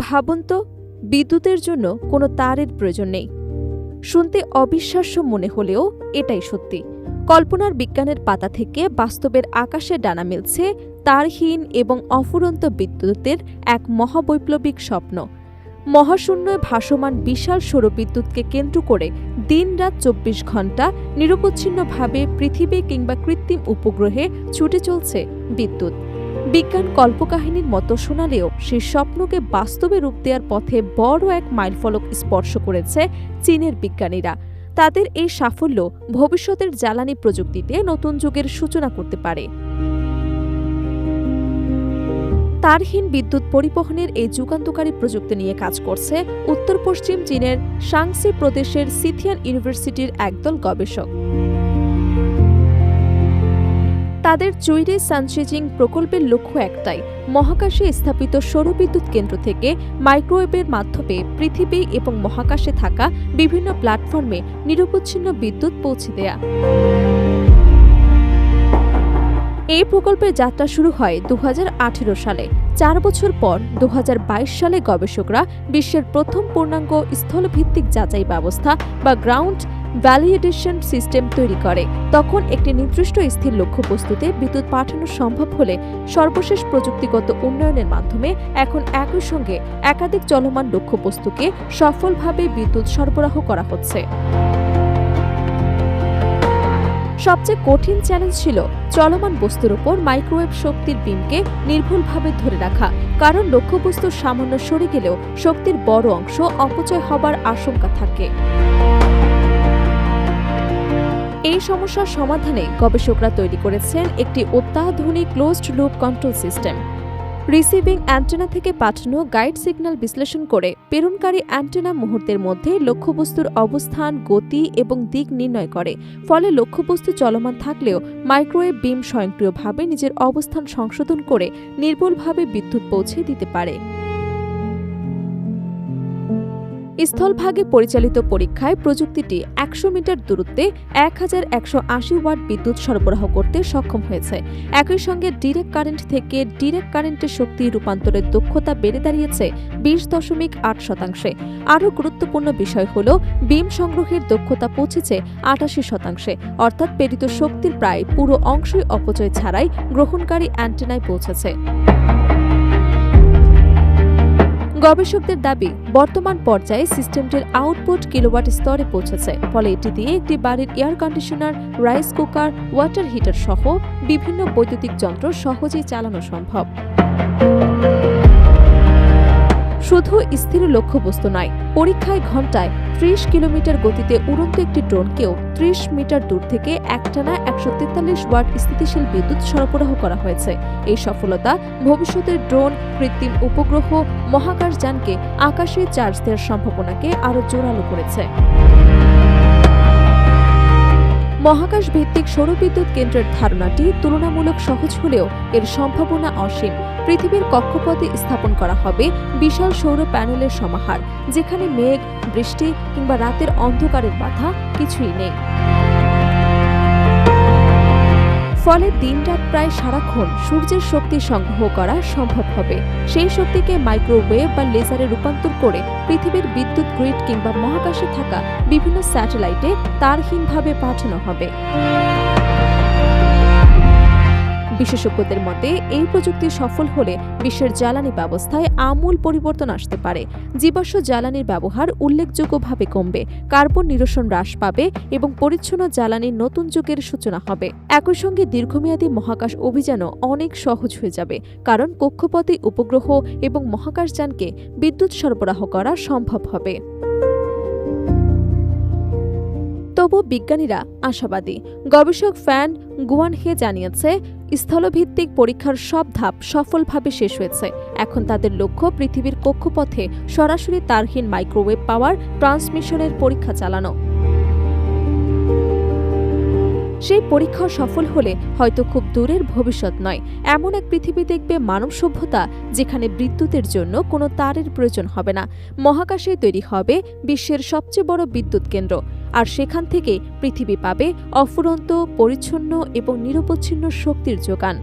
ভাবুন তো, বিদ্যুতের জন্য কোনো তারের প্রয়োজন নেই। শুনতে অবিশ্বাস্য মনে হলেও এটাই সত্যি। কল্পনার বিজ্ঞানের পাতা থেকে বাস্তবের আকাশে ডানা মিলছে তারহীন এবং অফুরন্ত বিদ্যুতের এক মহাবৈপ্লবিক স্বপ্ন। মহাশূন্যে ভাসমান বিশাল সৌরবিদ্যুৎকে কেন্দ্র করে দিনরাত ২৪ ঘণ্টা নিরবচ্ছিন্নভাবে পৃথিবী কিংবা কৃত্রিম উপগ্রহে ছুটে চলছে বিদ্যুৎ। বিজ্ঞান কল্পকাহিনীর মতো শোনালেও সেই স্বপ্নকে বাস্তবে রূপ দেওয়ার পথে বড় এক মাইলফলক স্পর্শ করেছে চীনের বিজ্ঞানীরা। তাদের এই সাফল্য ভবিষ্যতের জ্বালানি প্রযুক্তিতে নতুন যুগের সূচনা করতে পারে। তারহীন বিদ্যুৎ পরিবহনের এই যুগান্তকারী প্রযুক্তি নিয়ে কাজ করছে উত্তর পশ্চিম চীনের শাংসি প্রদেশের সিথিয়ান ইউনিভার্সিটির একদল গবেষক। তাদের চুইরে সানশিজিং প্রকল্পের লক্ষ্য একটাই, মহাকাশে স্থাপিত সৌরবিদ্যুৎ কেন্দ্র থেকে মাইক্রোওয়েভের মাধ্যমে পৃথিবী এবং মহাকাশে থাকা বিভিন্ন প্ল্যাটফর্মে নিরবচ্ছিন্ন বিদ্যুৎ পৌঁছে দেয়া। এই প্রকল্পের যাত্রা শুরু হয় ২০১৮ সালে। ৪ বছর পর ২০২২ সালে গবেষকরা বিশ্বের প্রথম পূর্ণাঙ্গ স্থলভিত্তিক যাচাই ব্যবস্থা বা গ্রাউন্ড ভ্যালিডেশন সিস্টেম তৈরি করে। তখন একটি নির্দিষ্ট স্থির লক্ষ্যবস্তুতে বিদ্যুৎ পাঠানো সম্ভব হলে সর্বশেষ প্রযুক্তিগত উন্নয়নের মাধ্যমে এখন একই সঙ্গে একাধিক চলমান লক্ষ্যবস্তুকে সফলভাবে বিদ্যুৎ সরবরাহ করা হচ্ছে। সবচেয়ে কঠিন চ্যালেঞ্জ ছিল চলমান বস্তুর উপর মাইক্রোওয়েভ শক্তির বিমকে নির্ভুলভাবে ধরে রাখা, কারণ লক্ষ্যবস্তু সামান্য সরে গেলেও শক্তির বড় অংশ অপচয় হবার আশঙ্কা থাকে। এই সমস্যার সমাধানে গবেষকরা তৈরি করেছেন একটি অত্যাধুনিক closed loop control system. Receiving antenna থেকে পাঠানো গাইড সিগন্যাল বিশ্লেষণ করে প্রেরণকারী অ্যান্টেনা মুহূর্তের মধ্যে লক্ষ্যবস্তুর অবস্থান, গতি এবং দিক নির্ণয় করে। ফলে লক্ষ্যবস্তু চলমান থাকলেও মাইক্রোওয়েভ বিম স্বয়ংক্রিয়ভাবে নিজের অবস্থান সংশোধন করে নির্ভুলভাবে বিদ্যুৎ পৌঁছে দিতে পারে। স্থলভাগে পরিচালিত পরীক্ষায় প্রযুক্তিটি ১০০ মিটার দূরত্বে ১১৮০ ওয়াট বিদ্যুৎ সরবরাহ করতে সক্ষম হয়েছে। একই সঙ্গে ডিরেক্ট কারেন্ট থেকে ডিরেক্ট কারেন্টে শক্তি রূপান্তরের দক্ষতা বেড়ে দাঁড়িয়েছে ২০.৮%। আরও গুরুত্বপূর্ণ বিষয় হল বিম সংগ্রহের দক্ষতা পৌঁছেছে ৮৮%, অর্থাৎ প্রেরিত শক্তির প্রায় পুরো অংশই অপচয় ছাড়াই গ্রহণকারী অ্যান্টেনায় পৌঁছেছে। গবেষকদের দাবি, বর্তমান পর্যায়ে সিস্টেমটির আউটপুট কিলোওয়াট স্তরে পৌঁছেছে। ফলে এটি দিয়ে একটি বাড়ির air conditioner, rice cooker, water heater সহ বিভিন্ন বৈদ্যুতিক যন্ত্র সহজেই চালানো সম্ভব। শুধু স্থির লক্ষ্যবস্তু নয়, পরীক্ষায় ঘণ্টায় ৩০ কিলোমিটার গতিতে উড়ন্ত একটি ড্রোনকেও ৩০ মিটার দূর থেকে একটানা ১৪৩ ওয়াট স্থিতিশীল বিদ্যুৎ সরবরাহ করা হয়েছে। এই সফলতা ভবিষ্যতের ড্রোন, কৃত্রিম উপগ্রহ, মহাকাশযানকে আকাশে চার্জ দেওয়ার সম্ভাবনাকে আরও জোরালো করেছে। মহাকাশ ভিত্তিক সৌরবিদ্যুৎ কেন্দ্রের ধারণাটি তুলনামূলক সহজ হলেও এর সম্ভাবনা অসীম। পৃথিবীর কক্ষপথে স্থাপন করা হবে বিশাল সৌর প্যানেলের সমাহার, যেখানে মেঘ, বৃষ্টি কিংবা রাতের অন্ধকারের বাধা কিছুই নেই। ফলে দিনরাত প্রায় সারাক্ষণ সূর্যের শক্তি সংগ্রহ করা সম্ভব হবে। সেই শক্তিকে মাইক্রোওয়েভ বা লেজারে রূপান্তর করে পৃথিবীর বিদ্যুৎ গ্রিড কিংবা মহাকাশে থাকা বিভিন্ন স্যাটেলাইটে তারহীনভাবে পাঠানো হবে। বিশেষজ্ঞদের মতে এই প্রযুক্তি সফল হলে বিশ্বের জ্বালানি ব্যবস্থায় আমূল পরিবর্তন আসতে পারে। জীবাশ্ম জ্বালানির ব্যবহার উল্লেখযোগ্যভাবে কমবে, কার্বন নিরসন হ্রাস পাবে এবং পরিচ্ছন্ন জ্বালানির নতুন যুগের সূচনা হবে। একই সঙ্গে দীর্ঘমেয়াদী মহাকাশ অভিযানও অনেক সহজ হয়ে যাবে, কারণ কক্ষপথে উপগ্রহ এবং মহাকাশযানকে বিদ্যুৎ সরবরাহ করা সম্ভব হবে। তবু বিজ্ঞানীরা আশাবাদী। গবেষক ফ্যান গুয়ানহে জানিয়েছে, স্থলভিত্তিক পরীক্ষার সব ধাপ সফলভাবে শেষ হয়েছে। এখন তাদের লক্ষ্য পৃথিবীর কক্ষপথে সরাসরি তারহীন মাইক্রোওয়েভ পাওয়ার ট্রান্সমিশনের পরীক্ষা চালানো। সেই পরীক্ষা সফল হলে হয়তো খুব দূরের ভবিষ্যৎ নয়, এমন এক পৃথিবী দেখবে মানব সভ্যতা, যেখানে বিদ্যুতের জন্য কোনো তারের প্রয়োজন হবে না। মহাকাশে তৈরি হবে বিশ্বের সবচেয়ে বড় বিদ্যুৎ কেন্দ্র, আর সেখান থেকে পৃথিবী পাবে অফুরন্ত, পরিচ্ছন্ন এবং নিরবচ্ছিন্ন শক্তির যোগান।